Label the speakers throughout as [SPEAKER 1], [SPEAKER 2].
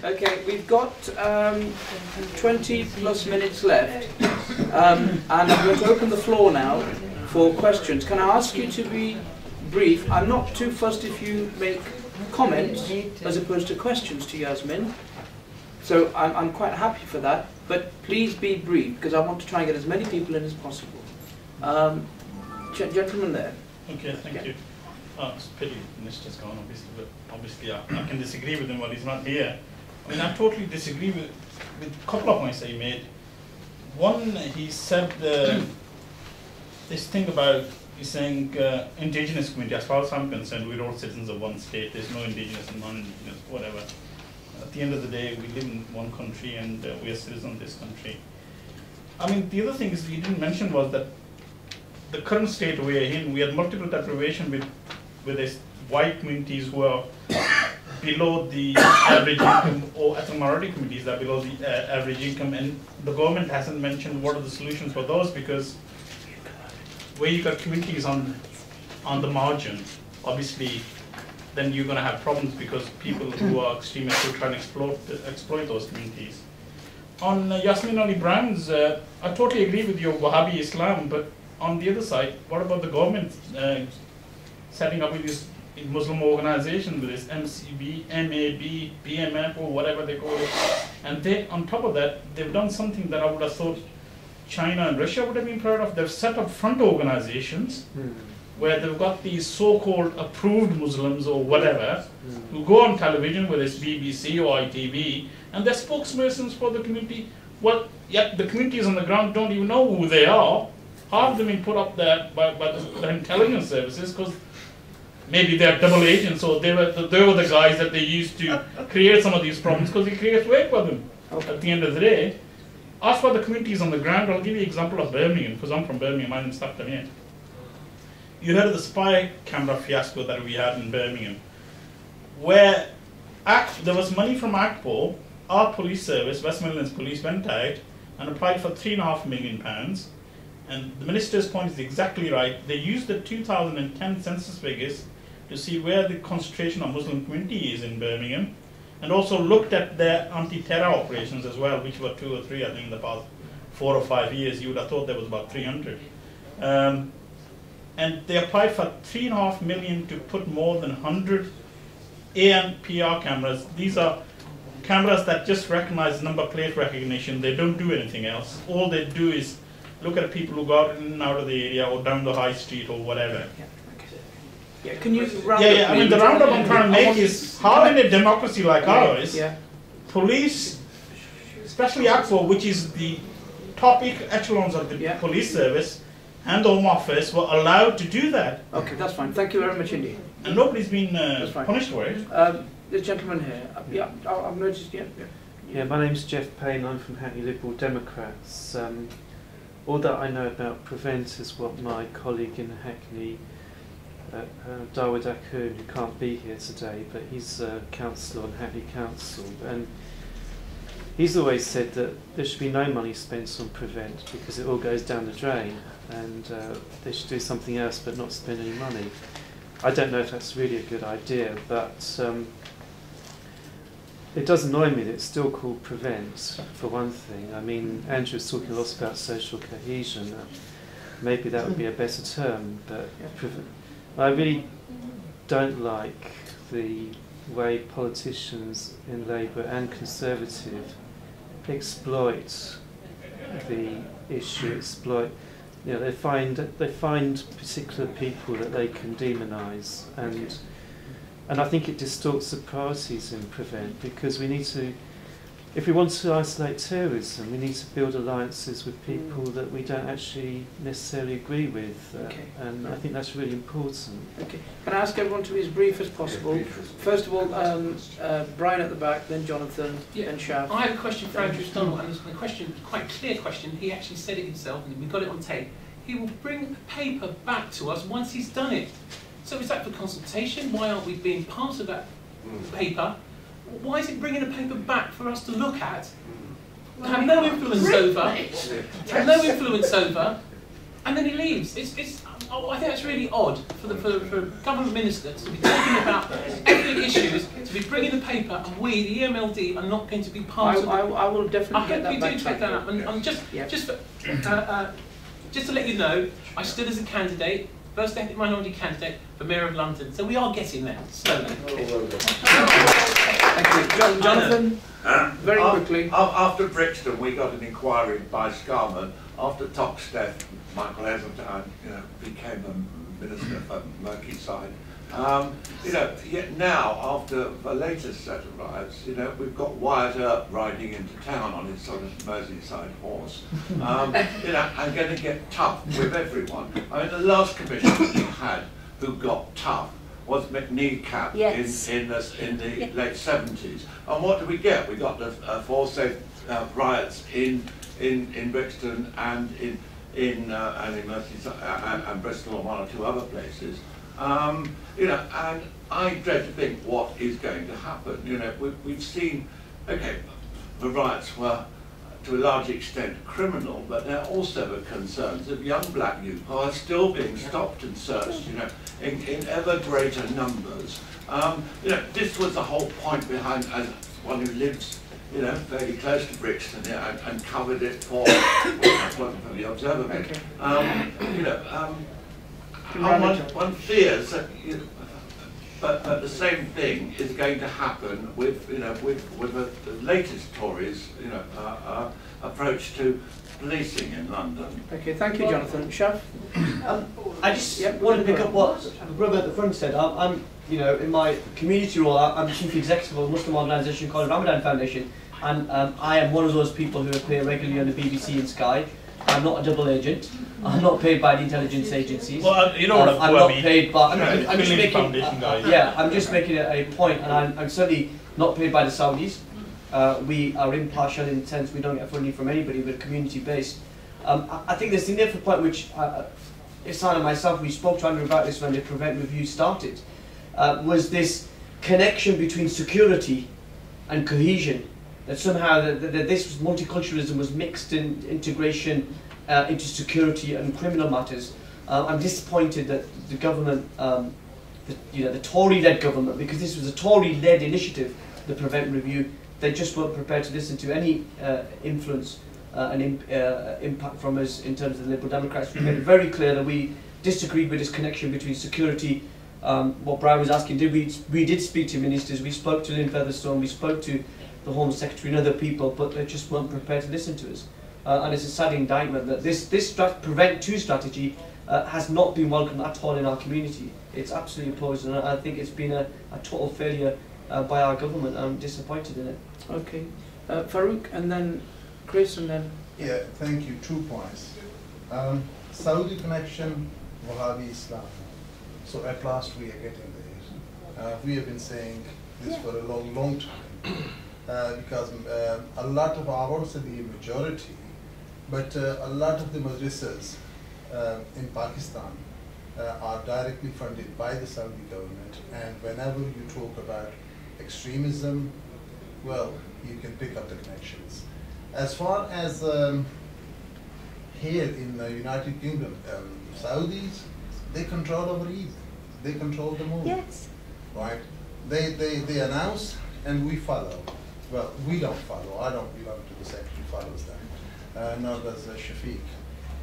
[SPEAKER 1] Okay, we've got 20 plus minutes left, and I'm going to open the floor now for questions. Can I ask you to be brief? I'm not too fussed if you make comments as opposed to questions to Yasmin, so I'm quite happy for that, but please be brief because I want to try and get as many people in as possible. Gentleman there.
[SPEAKER 2] Okay, thank you. It's a pity the minister's gone, obviously, but obviously I can disagree with him while he's not here. I mean, I totally disagree with a couple of points that he made. One, he said this thing about, he's saying indigenous community. As far as I'm concerned, we're all citizens of one state. There's no indigenous and non-indigenous, whatever. At the end of the day, we live in one country and we are citizens of this country. I mean, the other thing is he didn't mention was that the current state we're in, we had multiple deprivation with these white communities who are below the average income, or ethnic minority communities that are below the average income, and the government hasn't mentioned what are the solutions for those, because where you've got communities on the margin, obviously then you're going to have problems because people who are extremists will try and exploit those communities. On Yasmin Alibhai-Brown's, I totally agree with your Wahhabi Islam, but on the other side, what about the government setting up with this Muslim organization with this MCB, MAB, BMF, or whatever they call it, and they, on top of that, they've done something that I would have thought China and Russia would have been proud of. They've set up front organizations where they've got these so-called approved Muslims or whatever who go on television, whether it's BBC or ITV, and they're spokespersons for the community. Well, yet the communities on the ground don't even know who they are. Half of them been put up there by the intelligence services because maybe they're double agents, or they were the guys that they used to create some of these problems because it creates work for them at the end of the day. As for the communities on the ground, I'll give you an example of Birmingham, because I'm from Birmingham, my name's Sept. You heard of the spy camera fiasco that we had in Birmingham, where there was money from ACPO, our police service, West Midlands Police, went out and applied for £3.5 million. And the minister's point is exactly right. They used the 2010 census figures to see where the concentration of Muslim community is in Birmingham, and also looked at their anti-terror operations as well, which were 2 or 3, I think, in the past 4 or 5 years. You would have thought there was about 300. And they applied for £3.5 million to put more than 100 ANPR cameras. These are cameras that just recognize number plate recognition. They don't do anything else. All they do is look at people who go out in and out of the area or down the high street or whatever.
[SPEAKER 1] Yeah, can you round
[SPEAKER 2] up? I mean, the roundup I'm trying to make is how in a democracy like ours, police, especially ACPO, which is the top echelons of the police service, and the Home Office were allowed to do that.
[SPEAKER 1] Okay, that's fine. Thank you very much indeed.
[SPEAKER 2] And nobody's been punished for it.
[SPEAKER 1] The gentleman here. I've noticed.
[SPEAKER 3] Yeah, my name's Jeff Payne. I'm from Hackney Liberal Democrats. All that I know about Prevent is what my colleague in Hackney, Dawood Akun, who can't be here today, but he's a councillor on Hackney Council, and he's always said that there should be no money spent on Prevent because it all goes down the drain, and they should do something else but not spend any money. I don't know if that's really a good idea, but it does annoy me that it's still called Prevent, for one thing. I mean, Andrew was talking a lot about social cohesion. Maybe that would be a better term, but I really don't like the way politicians in Labour and Conservative exploit the issue, they find particular people that they can demonise, and I think it distorts the priorities in Prevent, because we need to, if we want to isolate terrorism, we need to build alliances with people that we don't actually necessarily agree with, and I think that's really important.
[SPEAKER 1] Okay. Can I ask everyone to be as brief as possible? First of all, Brian at the back, then Jonathan, then Shav.
[SPEAKER 4] I have a question for Andrew Stonewall, and it's a question, quite a clear question. He actually said it himself, and we got it on tape. He will bring a paper back to us once he's done it. So is that for consultation? Why aren't we being part of that paper? Why is it bringing a paper back for us to look at, have no influence over, and then he leaves? I think that's really odd for a government minister to be talking about ethnic issues, to be bringing the paper, and we, the EMLD, are not going to be part of it.
[SPEAKER 1] I will definitely get that
[SPEAKER 4] I hope you do take that up. And I'm just to let you know, I stood as a candidate, first ethnic minority candidate for Mayor of London. So we are getting there, slowly.
[SPEAKER 1] Thank you. Jonathan, very quickly.
[SPEAKER 5] After Brixton, we got an inquiry by Scarman. After Tock's death, Michael Heseltine, became a minister for Merseyside. Yet now, after the latest set of riots, we've got Wyatt Earp riding into town on his sort of Merseyside horse, and going to get tough with everyone. I mean, the last commissioner we had who got tough was McNeecap in the late 70s. And what did we get? We got the forced riots in Brixton and in Merseyside and Bristol and one or two other places. And I dread to think what is going to happen. We've seen, okay, the riots were to a large extent criminal, but there are also the concerns of young black youth who are still being stopped and searched, in ever greater numbers. This was the whole point behind, as one who lives, fairly close to Brixton, and covered it for the Observer.
[SPEAKER 1] Okay.
[SPEAKER 5] One fears that, but the same thing is going to happen with the latest Tories, approach to policing in London.
[SPEAKER 1] Okay, thank you, Jonathan. Shaf?
[SPEAKER 6] I just want to pick up what the brother at the front said. I'm in my community role, I'm chief executive of a Muslim organisation called Ramadan Foundation, and I am one of those people who appear regularly on the BBC and Sky. I'm not a double agent. I'm not paid by the intelligence agencies.
[SPEAKER 2] Well, you know what
[SPEAKER 6] I'm not paid by. I'm just making.
[SPEAKER 2] Foundation guys.
[SPEAKER 6] Yeah, I'm just making a point, and I'm certainly not paid by the Saudis. We are impartial in the sense we don't get funding from anybody. We're community based. I think the significant point which Ihsan and myself, we spoke to Andrew about this when the Prevent Review started, was this connection between security and cohesion. That somehow this multiculturalism was mixed in integration into security and criminal matters. I'm disappointed that the government, the Tory-led government, because this was a Tory-led initiative, the Prevent Review, they just weren't prepared to listen to any influence and impact from us in terms of the Liberal Democrats. We made it very clear that we disagreed with this connection between security. What Brian was asking, we did speak to ministers, we spoke to Lynn Featherstone, we spoke to the Home Secretary and other people, but they just weren't prepared to listen to us. And it's a sad indictment that this Prevent 2 strategy has not been welcomed at all in our community. It's absolutely opposed, and I think it's been a total failure by our government. I'm disappointed in it.
[SPEAKER 1] Okay. Farouk, and then Chris, and then...
[SPEAKER 7] Yeah, thank you. 2 points. Saudi connection, Wahhabi Islam. So at last we are getting there. We have been saying this for a long time. Because a lot of, I won't say the majority, but a lot of the madrasas in Pakistan are directly funded by the Saudi government, and whenever you talk about extremism, well, you can pick up the connections. As far as here in the United Kingdom, Saudis, they control our Eid, they control the moon, right? They announce and we follow. Well, we don't follow. I don't belong to the sect who follows them, nor does Shafiq.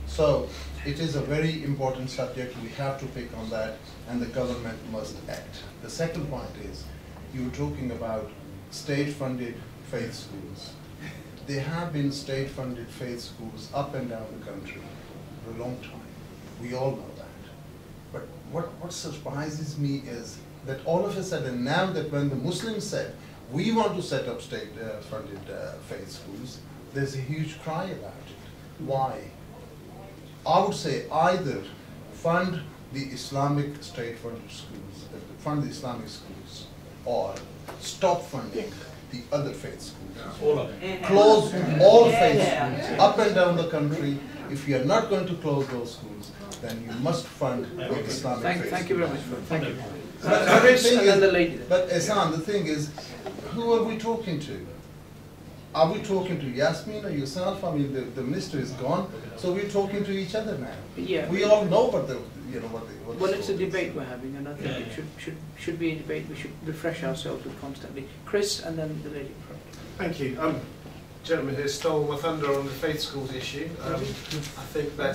[SPEAKER 7] So it is a very important subject. We have to pick on that, and the government must act. The second point is, you were talking about state-funded faith schools. There have been state-funded faith schools up and down the country for a long time. We all know that. But what surprises me is that all of a sudden, now that when the Muslims said, we want to set up state-funded faith schools, there's a huge cry about it. Why? I would say either fund the Islamic state-funded schools, fund the Islamic schools, or stop funding the other faith schools.
[SPEAKER 2] All of them.
[SPEAKER 7] Close all faith schools up and down the country. If you are not going to close those schools, then you must fund the Islamic faith schools.
[SPEAKER 1] Thank you very much. Thank you.
[SPEAKER 7] But Ihsan, the thing is, who are we talking to? Are we talking to Yasmin or yourself? I mean, the minister is gone, so we're talking to each other now.
[SPEAKER 1] Yeah.
[SPEAKER 7] We all know what you know, what the
[SPEAKER 1] Well, it's a
[SPEAKER 7] story is.
[SPEAKER 1] debate we're having, and I think it should be a debate we should refresh ourselves with constantly. Chris, and then the lady in front.
[SPEAKER 8] Thank you. Gentleman here stole my thunder on the faith schools issue. I think that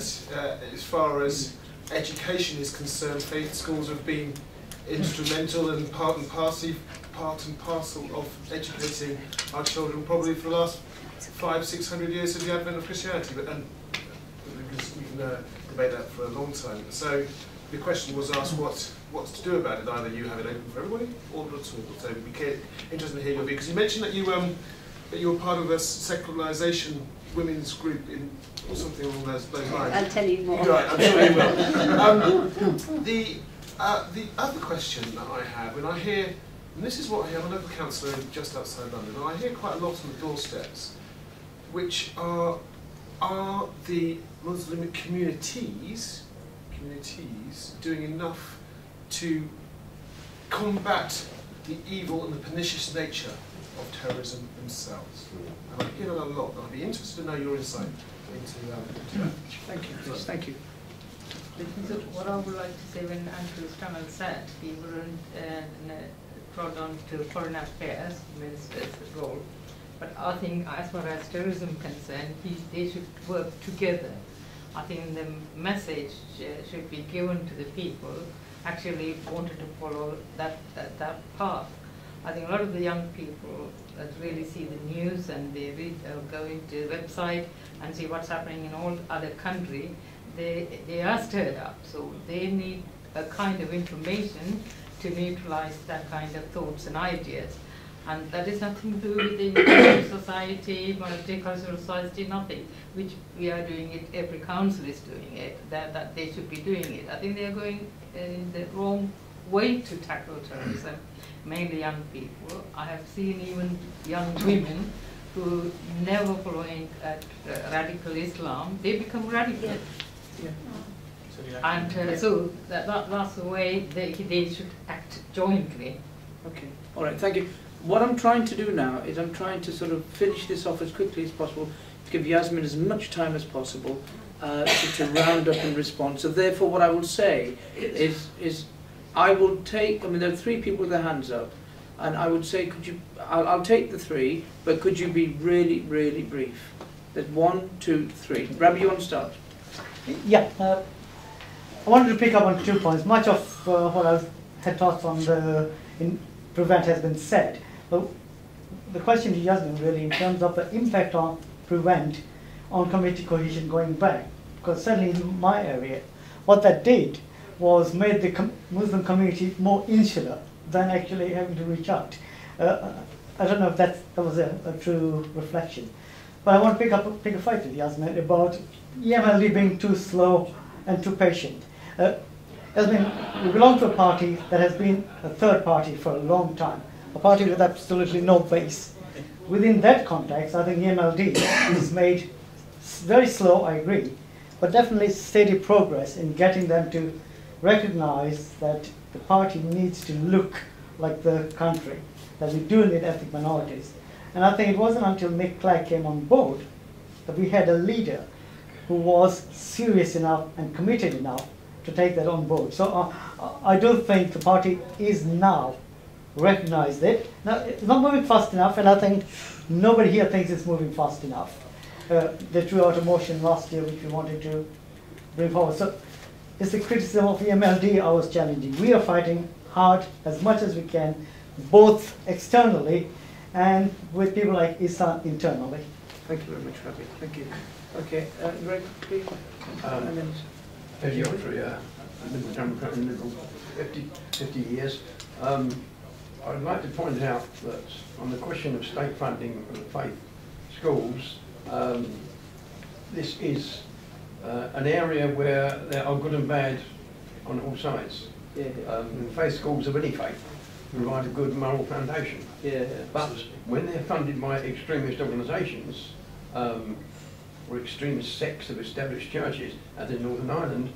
[SPEAKER 8] as far as education is concerned, faith schools have been instrumental and part and parcel of educating our children probably for the last 500-600 years of the advent of Christianity. But because we can debate that for a long time. So the question was asked, what's to do about it? Either you have it open for everybody or not at all. So we'd be interested to hear your view, because you mentioned that you were part of a secularisation women's group or something along those lines.
[SPEAKER 9] I'll tell you more.
[SPEAKER 8] Right, I'm sure you will. The other question that I have, when I hear, and this is what I hear, I'm a local councillor just outside London, and I hear quite a lot on the doorsteps, which are the Muslim communities doing enough to combat the evil and the pernicious nature of terrorism themselves? And I hear that a lot, and I'd be interested to know your insight into that.
[SPEAKER 1] Thank you, Chris. Thank you.
[SPEAKER 10] So what I would like to say, when Andrew Stamell said we weren't brought on to foreign affairs minister's role, but I think as far as terrorism concerned, they should work together. I think the message should be given to the people actually wanted to follow that path. I think a lot of the young people that really see the news and they read, go into the website and see what's happening in all other countries, they are stirred up. So they need a kind of information to neutralize that kind of thoughts and ideas. And that is nothing to do with the individual society, multicultural society, nothing, which we are doing it, every council is doing it, that they should be doing it. I think they are going in the wrong way to tackle terrorism, mainly young people. I have seen even young women who never following radical Islam, they become radical.
[SPEAKER 1] Yeah.
[SPEAKER 10] And so that's the way they should act jointly.
[SPEAKER 1] Okay, all right, thank you. What I'm trying to do now is I'm trying to sort of finish this off as quickly as possible, to give Yasmin as much time as possible to round up and respond. So therefore what I will say is I will take, I mean there are three people with their hands up, and I would say could you, I'll take the three, but could you be really, really brief? There's 1, 2, 3. Rabbi, you want to start?
[SPEAKER 11] Yeah, I wanted to pick up on 2 points. Much of what I had thoughts on in Prevent has been said. But the question to Yasmin really in terms of the impact on Prevent on community cohesion going back, because certainly in my area, what that did was made the Muslim community more insular than actually having to reach out. I don't know if that was a true reflection. But I want to pick a fight with Yasmin about EMLD being too slow and too patient. Yasmin, we belong to a party that has been a third party for a long time, a party with absolutely no base. Within that context, I think EMLD is made very slow, I agree, but definitely steady progress in getting them to recognize that the party needs to look like the country, that we do need ethnic minorities. And I think it wasn't until Nick Clegg came on board that we had a leader who was serious enough and committed enough to take that on board. So I do think the party is now recognized it. Now, it's not moving fast enough, and I think nobody here thinks it's moving fast enough. They threw out a motion last year which we wanted to bring forward. So it's the criticism of EMLD I was challenging. We are fighting hard as much as we can, both externally and with people like Isan internally.
[SPEAKER 1] Thank you very much, Rabbi. Thank you. Okay, Greg, please. And then
[SPEAKER 12] as you're through Liberal Democrat and Liberal 50 years, I'd like to point out that on the question of state funding of the faith schools, this is an area where there are good and bad on all sides. Faith schools of any faith provide a good moral foundation. But when they're funded by extremist organisations or extremist sects of established churches, as in Northern Ireland,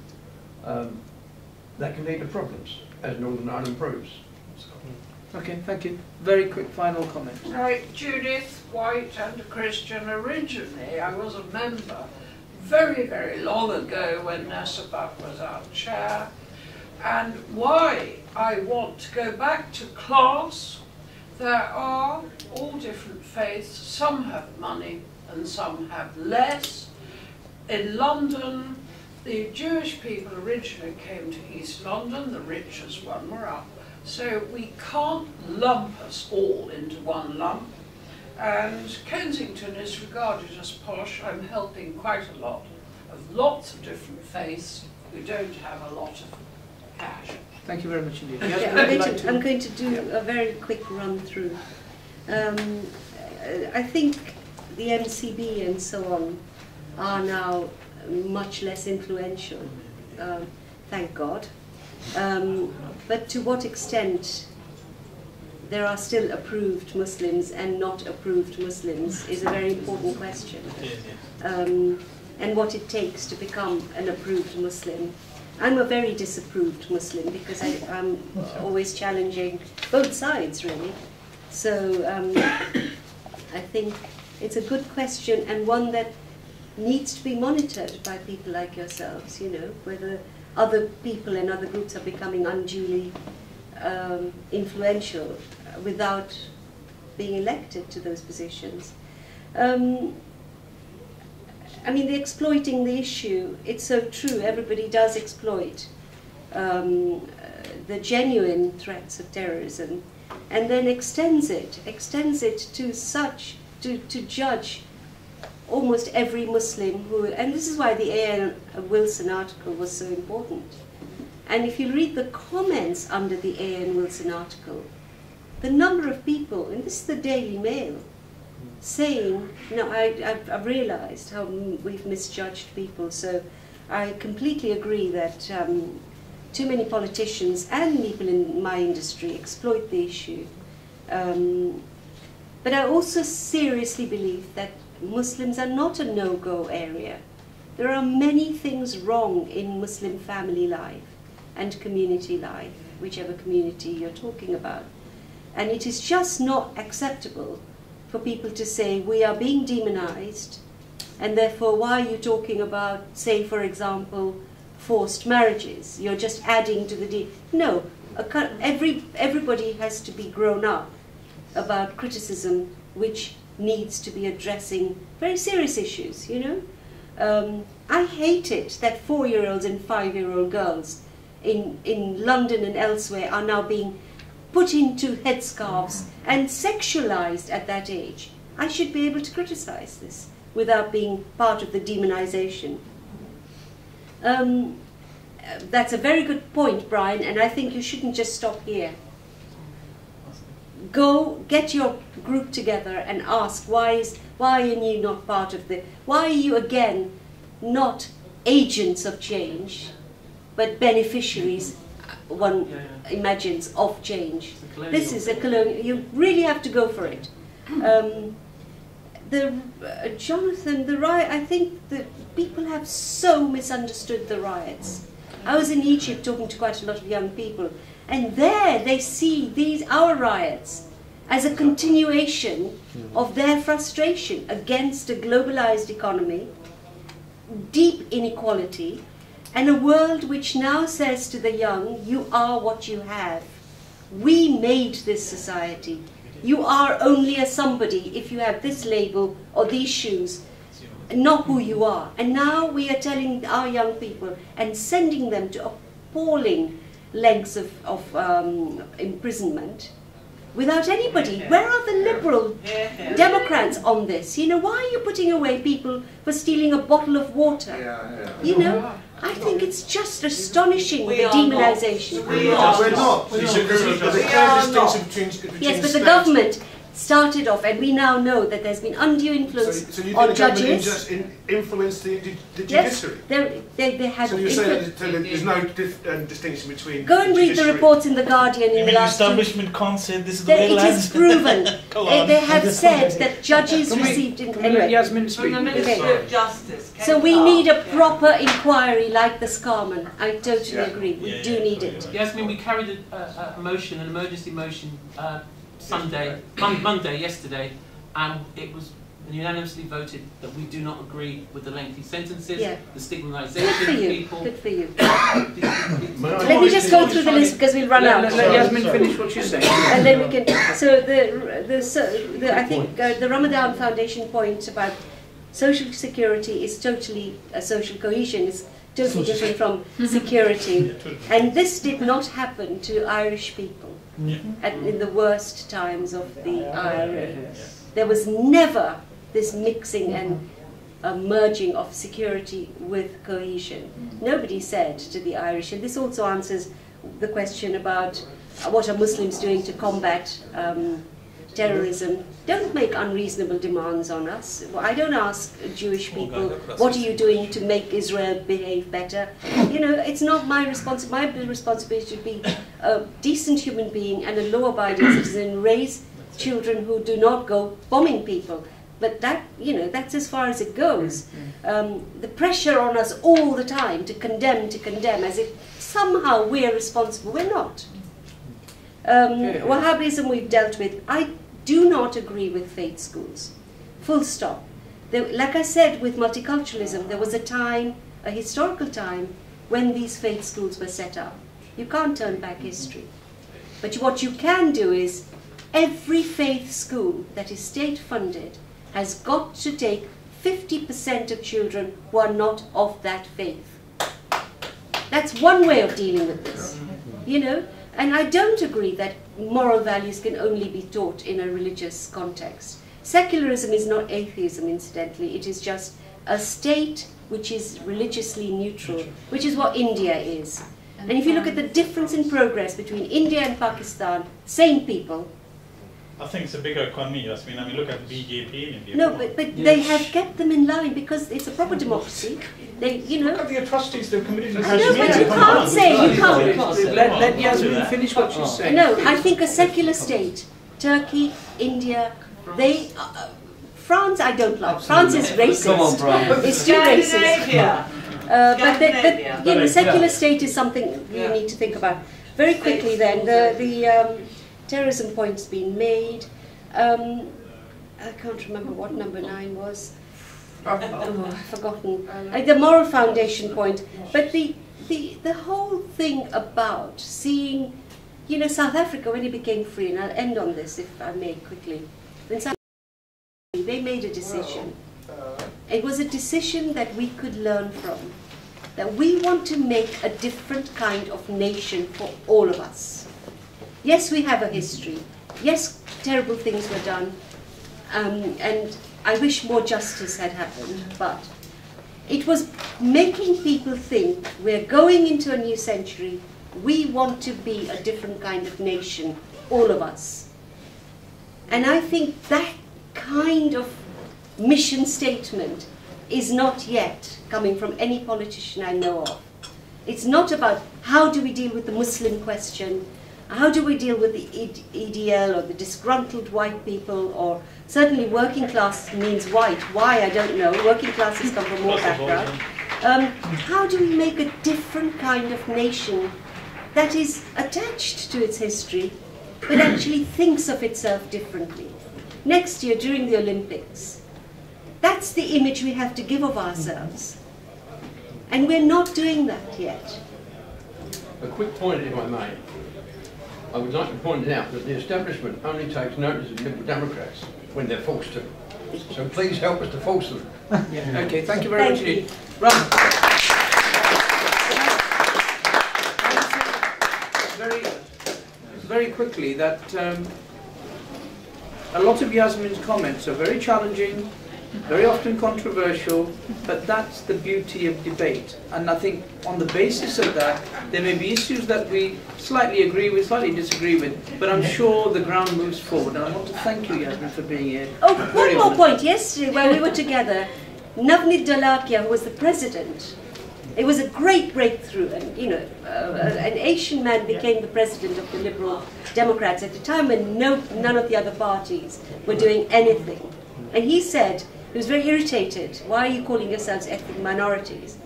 [SPEAKER 12] that can lead to problems, as Northern Ireland proves.
[SPEAKER 1] okay, thank you. Very quick final comment.
[SPEAKER 13] Right, Judith, white and a Christian originally. I was a member.
[SPEAKER 9] very, very long ago when Nasabak was our chair, and why I want to go back to class. There are all different faiths. Some have money and some have less. In London, the Jewish people originally came to East London, the richest one were up. So we can't lump us all into one lump. And Kensington is regarded as posh. I'm helping quite a lot of lots of different faiths who don't have a lot of cash.
[SPEAKER 1] Thank you very much indeed.
[SPEAKER 13] Yeah, I'm going to do a very quick run through. I think the MCB and so on are now much less influential, thank God. But to what extent there are still approved Muslims and not approved Muslims is a very important question. And what it takes to become an approved Muslim. I'm a very disapproved Muslim because I'm always challenging both sides, really. So I think it's a good question and one that needs to be monitored by people like yourselves, you know, whether other people and other groups are becoming unduly influential without being elected to those positions. I mean, the exploiting the issue, it's so true, everybody does exploit the genuine threats of terrorism and then extends it to such, to judge almost every Muslim who, and this is why the A.N. Wilson article was so important. And if you read the comments under the A.N. Wilson article, the number of people, and this is the Daily Mail, saying, no, I've realized how we've misjudged people, so I completely agree that too many politicians and people in my industry exploit the issue. But I also seriously believe that Muslims are not a no-go area. There are many things wrong in Muslim family life and community life, whichever community you're talking about. And it is just not acceptable for people to say, we are being demonized, and therefore why are you talking about, say, for example, forced marriages? You're just adding to the No, everybody has to be grown up about criticism which needs to be addressing very serious issues, you know? I hate it that 4-year-olds and 5-year-old girls in London and elsewhere are now being put into headscarves and sexualized at that age. I should be able to criticize this without being part of the demonization. That's a very good point, Brian, and I think you shouldn't just stop here. Go get your group together and ask, why are you not part of the, why are you again not agents of change, but beneficiaries, one imagines, of change. This is a colonial, you really have to go for it. Jonathan, the riot, I think that people have so misunderstood the riots. I was in Egypt talking to quite a lot of young people, and there they see our riots as a continuation of their frustration against a globalized economy, deep inequality, and a world which now says to the young, you are what you have. We made this society. You are only a somebody if you have this label or these shoes, not who you are. And now we are telling our young people and sending them to appalling lengths of imprisonment without anybody. Where are the liberal Democrats on this? You know, why are you putting away people for stealing a bottle of water? You know, I think it's just astonishing, the demonization.
[SPEAKER 8] We're not. There's a clear distinction between
[SPEAKER 13] yes, but the government started off, and we now know that there's been undue influence
[SPEAKER 8] so you
[SPEAKER 13] on
[SPEAKER 8] think
[SPEAKER 13] judges.
[SPEAKER 8] The government influenced the judiciary?
[SPEAKER 13] Yes, they had.
[SPEAKER 8] So you're saying that there's no distinction between.
[SPEAKER 13] Go and read the reports in the Guardian in the last.
[SPEAKER 2] The establishment can't say this is the way
[SPEAKER 13] it is proven. They have said that judges received. Anyway,
[SPEAKER 1] Yasmin speak.
[SPEAKER 9] Justice.
[SPEAKER 13] So we need a proper inquiry like the Scarman. I totally agree. We do need it.
[SPEAKER 4] Yasmin, we carried a motion, an emergency motion, Monday, yesterday, and it was and unanimously voted that we do not agree with the lengthy sentences,
[SPEAKER 13] Yeah.
[SPEAKER 4] the stigmatisation
[SPEAKER 13] Good for
[SPEAKER 4] of
[SPEAKER 13] you.
[SPEAKER 4] people.
[SPEAKER 13] Good for you.
[SPEAKER 12] Let
[SPEAKER 13] me just go through the list because we'll run out.
[SPEAKER 1] Let Yasmin finish what she's saying.
[SPEAKER 13] And then we can. So I think the Ramadan Foundation point about social security is totally social cohesion is totally different from security, and this did not happen to Irish people in the worst times of the IRA. There was never this mixing and merging of security with cohesion. Nobody said to the Irish, and this also answers the question about what are Muslims doing to combat terrorism. Don't make unreasonable demands on us. I don't ask Jewish people, what are you doing to make Israel behave better? You know, it's not my responsibility. My responsibility to be a decent human being and a law-abiding citizen, raise children who do not go bombing people. But that, you know, that's as far as it goes. The pressure on us all the time to condemn, as if somehow we're responsible. We're not. Wahhabism we've dealt with. I do not agree with faith schools. Full stop. Like I said, with multiculturalism, there was a time, a historical time, when these faith schools were set up. You can't turn back history. But what you can do is, every faith school that is state-funded has got to take 50% of children who are not of that faith. That's one way of dealing with this, you know. And I don't agree that moral values can only be taught in a religious context. Secularism is not atheism, incidentally. It is just a state which is religiously neutral, which is what India is. And if you look at the difference in progress between India and Pakistan, same people.
[SPEAKER 2] I think it's a bigger economy, Yasmin. I mean, look at BJP in India.
[SPEAKER 13] No, but they have kept them in line because it's a proper democracy. They, you know.
[SPEAKER 2] Look at the atrocities they've committed in
[SPEAKER 13] No, but you can't say, you can't.
[SPEAKER 1] Let Yasmin finish what she's saying.
[SPEAKER 13] No, I think a secular state, Turkey, India, they, France I don't like. France is racist.
[SPEAKER 6] Come on, Brian.
[SPEAKER 13] It's too racist. But you know, secular state is something you need to think about. Very quickly then, the terrorism point's been made. I can't remember what number 9 was. Oh, I've forgotten. The moral foundation point. But the whole thing about seeing, you know, South Africa when it became free, and I'll end on this if I may quickly. When South Africa, they made a decision. It was a decision that we could learn from. That we want to make a different kind of nation for all of us. Yes, we have a history. Yes, terrible things were done. And I wish more justice had happened, but it was making people think we're going into a new century, we want to be a different kind of nation, all of us. And I think that kind of mission statement is not yet coming from any politician I know of. It's not about how do we deal with the Muslim question, how do we deal with the EDL or the disgruntled white people, or certainly working class means white. Why, I don't know. Working classes come from all backgrounds. How do we make a different kind of nation that is attached to its history, but actually thinks of itself differently? Next year, during the Olympics, that's the image we have to give of ourselves. And we're not doing that yet.
[SPEAKER 12] A quick point, if I may. I would like to point out that the establishment only takes notice of Liberal Democrats when they're forced to. So please help us to force them.
[SPEAKER 1] Yeah. Okay, thank you very much indeed. Right. Very quickly that a lot of Yasmin's comments are very challenging, very often controversial, but that's the beauty of debate. And I think on the basis of that, there may be issues that we slightly agree with, slightly disagree with, but I'm sure the ground moves forward. And I want to thank you, Yasmin, for being here.
[SPEAKER 13] Oh, one more point. Yesterday, when we were together, Navneet Dalakia, who was the president, it was a great breakthrough. And, you know, an Asian man became the president of the Liberal Democrats at a time when none of the other parties were doing anything. And he said, he was very irritated. Why are you calling yourselves ethnic minorities?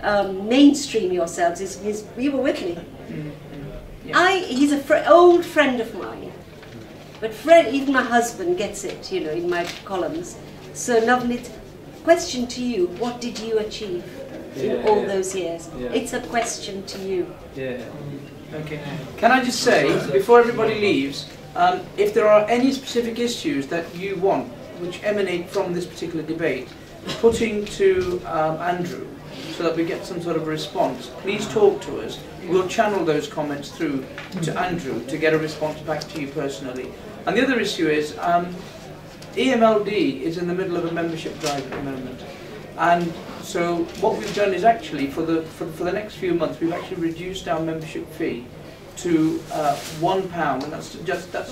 [SPEAKER 13] Mainstream yourselves. You were with me. He's an old friend of mine. But even my husband gets it, you know, in my columns. So Navneet, question to you, what did you achieve in all those years? It's a question to you.
[SPEAKER 1] Okay. Can I just say, before everybody leaves, if there are any specific issues that you want, which emanate from this particular debate, putting to Andrew, so that we get some sort of response, please talk to us. We'll channel those comments through to Andrew to get a response back to you personally. And the other issue is, EMLD is in the middle of a membership drive at the moment. And so what we've done is actually, for the next few months, we've actually reduced our membership fee to £1, and that's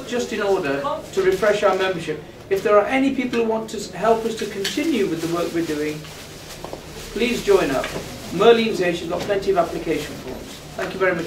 [SPEAKER 1] just in order to refresh our membership. If there are any people who want to help us to continue with the work we're doing, please join up. Merlene's here, she's got plenty of application forms. Thank you very much.